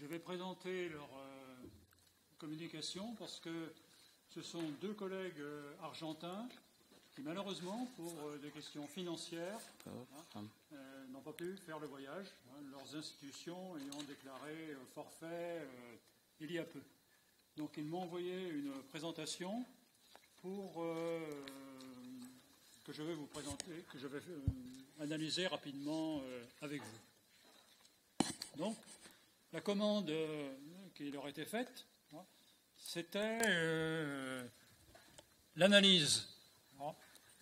Je vais présenter leur communication parce que ce sont deux collègues argentins qui, malheureusement, pour des questions financières, n'ont pas pu faire le voyage, leurs institutions ayant déclaré forfait il y a peu. Donc, ils m'ont envoyé une présentation pour que je vais vous présenter, que je vais analyser rapidement avec vous. Donc, la commande qui leur était faite, c'était l'analyse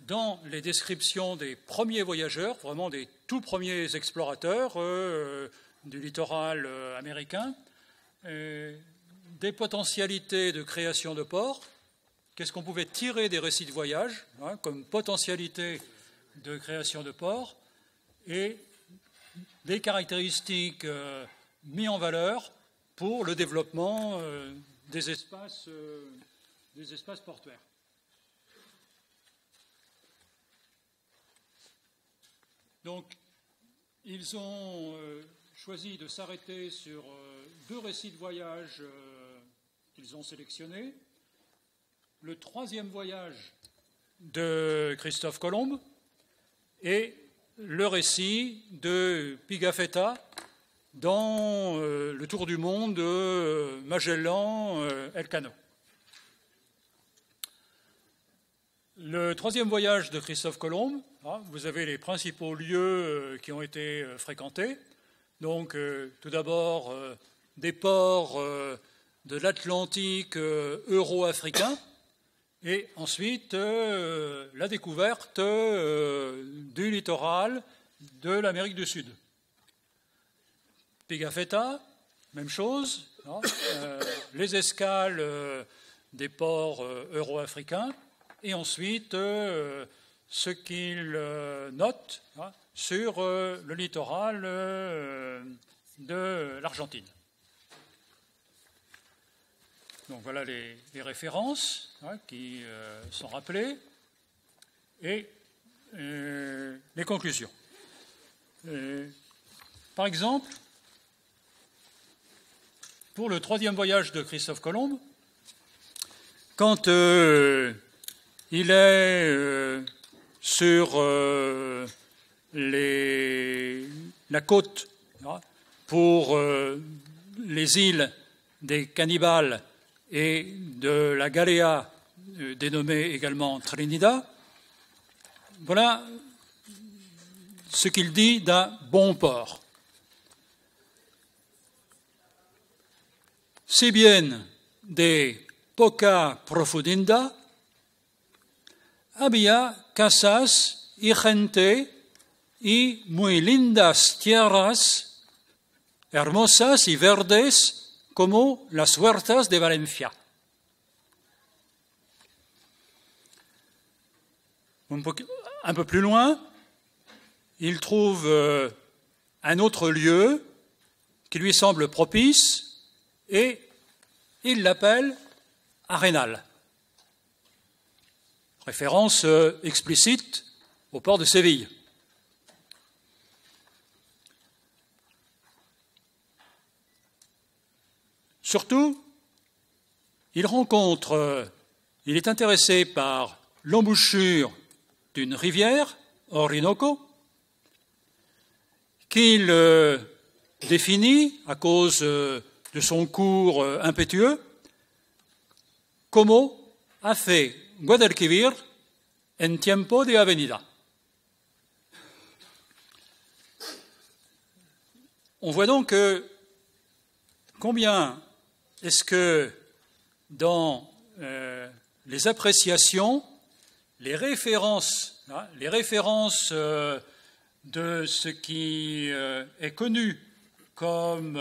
dans les descriptions des premiers voyageurs, vraiment des tout premiers explorateurs du littoral américain, des potentialités de création de ports, qu'est-ce qu'on pouvait tirer des récits de voyage comme potentialité de création de ports, et des caractéristiques mis en valeur pour le développement des espaces portuaires. Donc, ils ont choisi de s'arrêter sur deux récits de voyage qu'ils ont sélectionnés. Le troisième voyage de Christophe Colomb et le récit de Pigafetta dans le tour du monde de Magellan-Elcano. Le troisième voyage de Christophe Colomb, vous avez les principaux lieux qui ont été fréquentés. Donc, tout d'abord, des ports de l'Atlantique euro-africain, et ensuite la découverte du littoral de l'Amérique du Sud. Pigafetta, même chose, les escales des ports euro-africains, et ensuite ce qu'il note sur le littoral de l'Argentine. Donc voilà les références qui sont rappelées et les conclusions. Par exemple, pour le troisième voyage de Christophe Colomb, quand il est sur la côte pour les îles des Cannibales et de la Galéa, dénommée également Trinidad, voilà ce qu'il dit d'un bon port. Si bien de poca profundidad, había casas y gente y muy lindas tierras, hermosas y verdes, como las huertas de Valencia. Un peu plus loin, il trouve un autre lieu qui lui semble propice et il l'appelle Arenal. Référence explicite au port de Séville. Surtout, il est intéressé par l'embouchure d'une rivière, Orinoco, qu'il définit, à cause de son cours impétueux, como hace Guadalquivir en tiempo de avenida. On voit donc que combien est-ce que dans les appréciations, les références de ce qui est connu comme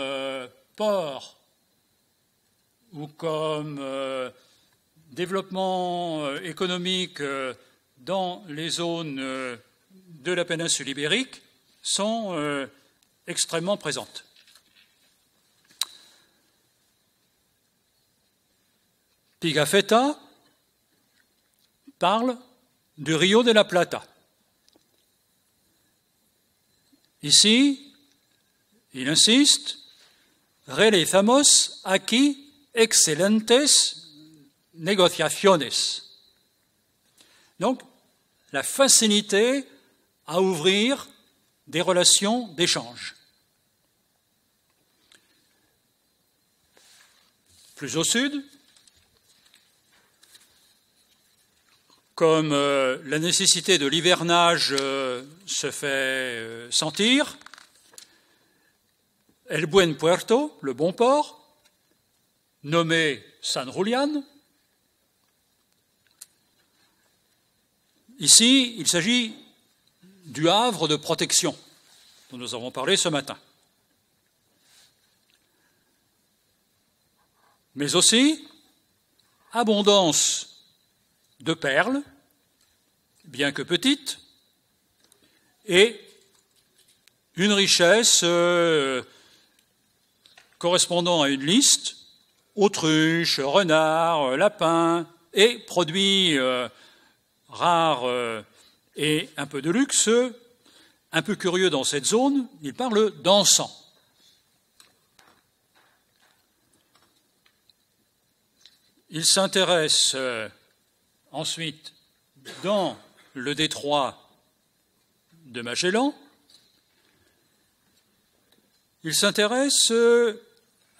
port ou comme développement économique dans les zones de la péninsule ibérique sont extrêmement présentes. Pigafetta parle du Rio de la Plata. Ici, il insiste realizamos aquí excelentes negociaciones. Donc, la facilité à ouvrir des relations d'échange. Plus au sud, comme la nécessité de l'hivernage se fait sentir, El Buen Puerto, le bon port, nommé San Julián. Ici, il s'agit du havre de protection dont nous avons parlé ce matin. Mais aussi abondance de perles, bien que petites, et une richesse correspondant à une liste, autruche, renard, lapin, et produits rares et un peu de luxe. Un peu curieux dans cette zone, il parle d'encens. Il s'intéresse ensuite dans le détroit de Magellan. Il s'intéresse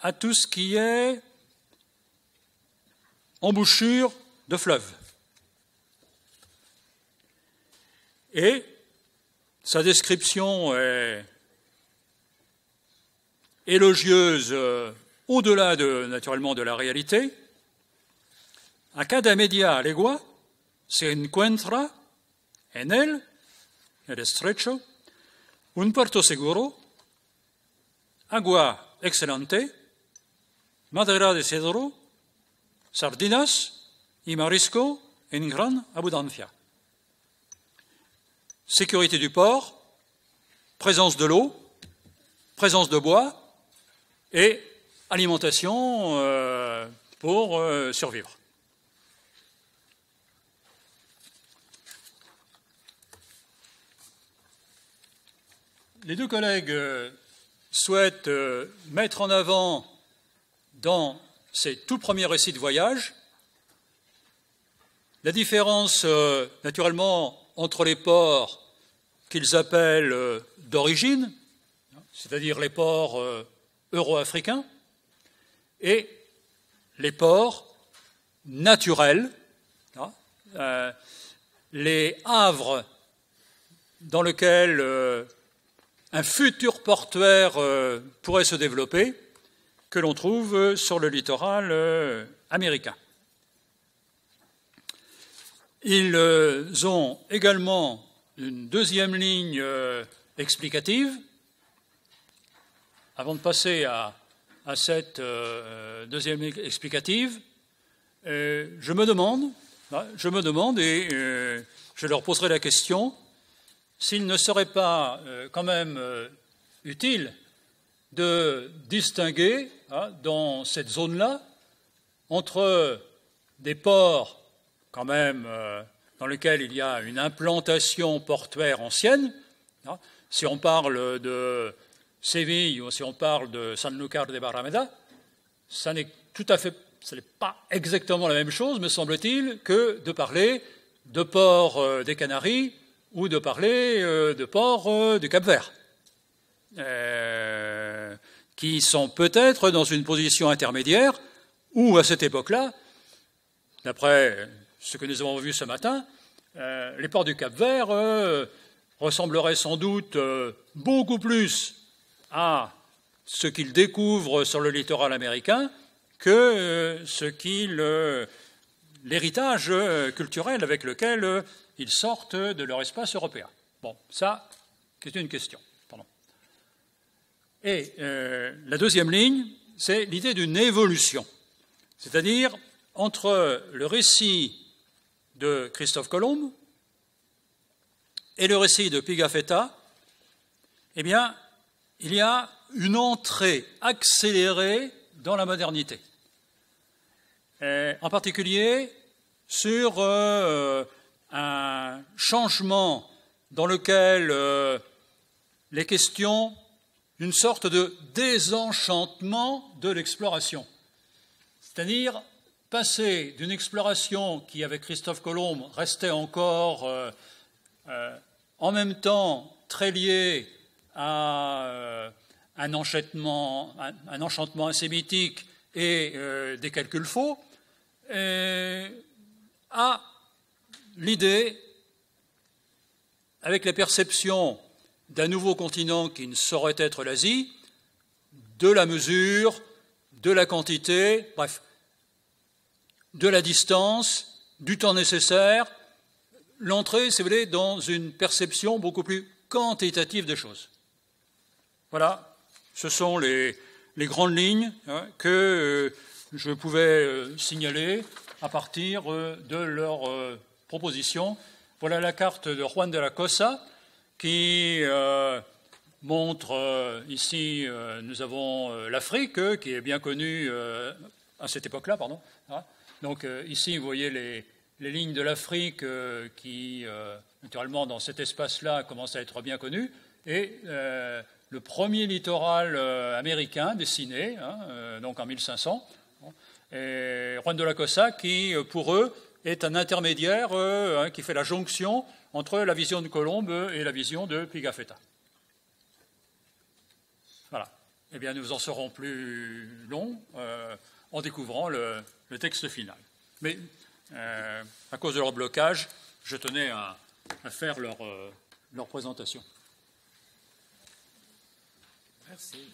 à tout ce qui est embouchure de fleuves. Et sa description est élogieuse au-delà naturellement de la réalité. A cada media legua se encuentra en el estrecho, un puerto seguro, agua excelente, madera de cedro, sardinas y marisco en gran abundancia. Sécurité du port, présence de l'eau, présence de bois et alimentation pour survivre. Les deux collègues souhaitent mettre en avant dans ces tout premiers récits de voyage la différence naturellement entre les ports qu'ils appellent d'origine, c'est-à-dire les ports euro-africains, et les ports naturels, les havres dans lesquels un futur portuaire pourrait se développer, que l'on trouve sur le littoral américain. Ils ont également une deuxième ligne explicative. Avant de passer à cette deuxième ligne explicative, je me demande et je leur poserai la question, s'il ne serait pas quand même utile de distinguer dans cette zone-là entre des ports quand même dans lesquels il y a une implantation portuaire ancienne. Si on parle de Séville ou si on parle de Sanlúcar de Barrameda, ce n'est pas exactement la même chose, me semble-t-il, que de parler de port des Canaries ou de parler de port du Cap-Vert, qui sont peut-être dans une position intermédiaire où, à cette époque-là, d'après ce que nous avons vu ce matin, les ports du Cap-Vert ressembleraient sans doute beaucoup plus à ce qu'ils découvrent sur le littoral américain que l'héritage culturel avec lequel ils sortent de leur espace européen. Bon, ça, c'est une question. Pardon. Et la deuxième ligne, c'est l'idée d'une évolution, c'est-à-dire entre le récit de Christophe Colomb et le récit de Pigafetta, eh bien, il y a une entrée accélérée dans la modernité. En particulier sur un changement dans lequel les questions une sorte de désenchantement de l'exploration. C'est-à-dire passer d'une exploration qui, avec Christophe Colomb, restait encore en même temps très liée à un enchantement ansémitique et des calculs faux, à l'idée, avec la perception d'un nouveau continent qui ne saurait être l'Asie, de la mesure, de la quantité, bref, de la distance, du temps nécessaire, l'entrée, si vous voulez, dans une perception beaucoup plus quantitative des choses. Voilà, ce sont les grandes lignes que je pouvais signaler à partir de leur proposition. Voilà la carte de Juan de la Cosa qui montre, ici, nous avons l'Afrique, qui est bien connue à cette époque-là, pardon. Donc ici, vous voyez les lignes de l'Afrique qui, naturellement, dans cet espace-là, commencent à être bien connues. Et le premier littoral américain dessiné, donc en 1500, et Juan de la Cosa, qui, pour eux, est un intermédiaire qui fait la jonction entre la vision de Colomb et la vision de Pigafetta. Voilà. Eh bien, nous en serons plus longs en découvrant le texte final. Mais, à cause de leur blocage, je tenais à faire leur présentation. Merci.